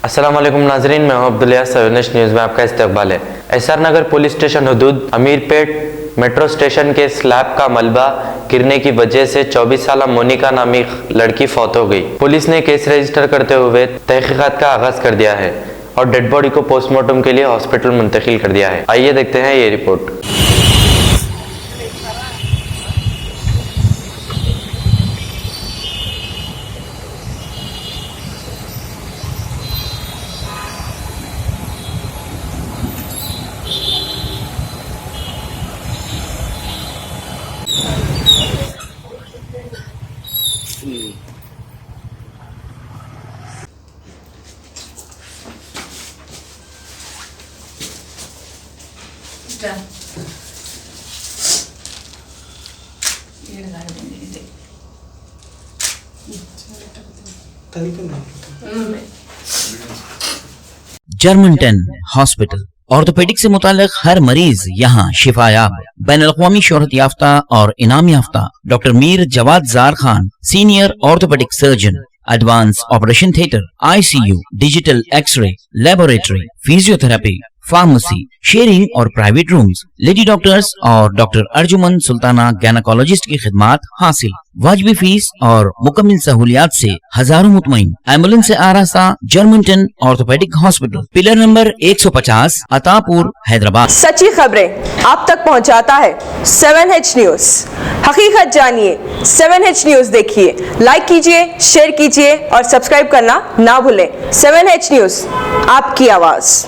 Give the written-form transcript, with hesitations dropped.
अस्सलाम वालेकुम नाजरीन, मैं हूं अब्दुल्ला। सवेनश न्यूज़ में आपका इस्तकबाल है। एसआर नगर पुलिस स्टेशन हदूद अमीरपेट मेट्रो स्टेशन के स्लैब का मलबा गिरने की वजह से 24 साल मोनिका नामी लड़की फौत हो गई। पुलिस ने केस रजिस्टर करते हुए तहकीकात का आगाज कर दिया है और डेड बॉडी को पोस्टमार्टम के लिए हॉस्पिटल मुंतकिल कर दिया है। आइए देखते हैं ये रिपोर्ट। जर्मनटन हॉस्पिटल ऑर्थोपेडिक से मुताल्लिक हर मरीज यहाँ शिफायाब। बैनुल-अक़वामी शोहरत याफ्ता और इनाम याफ्ता doctor Mir Jawad Zar Khan, senior orthopaedic surgeon, advance operation theatre, ICU, digital x ray, laboratory, physiotherapy, pharmacy, sharing और प्राइवेट रूम्स, लेडी डॉक्टर्स और डॉक्टर अर्जुमन सुल्ताना गैनकोलॉजिस्ट की खिदमात हासिल। वाजिबी फीस और मुकम्मल सहूलियात से हजारों मुतमईन। एम्बुलेंस से आरास्ता Germanton orthopaedic hospital, pillar number 150, Attapur, Hyderabad. सच्ची खबरें आप तक पहुंचाता है 7H न्यूज। हकीकत जानिए, 7H न्यूज देखिए, लाइक कीजिए, शेयर कीजिए और सब्सक्राइब करना ना भूलें। 7H न्यूज, आपकी आवाज।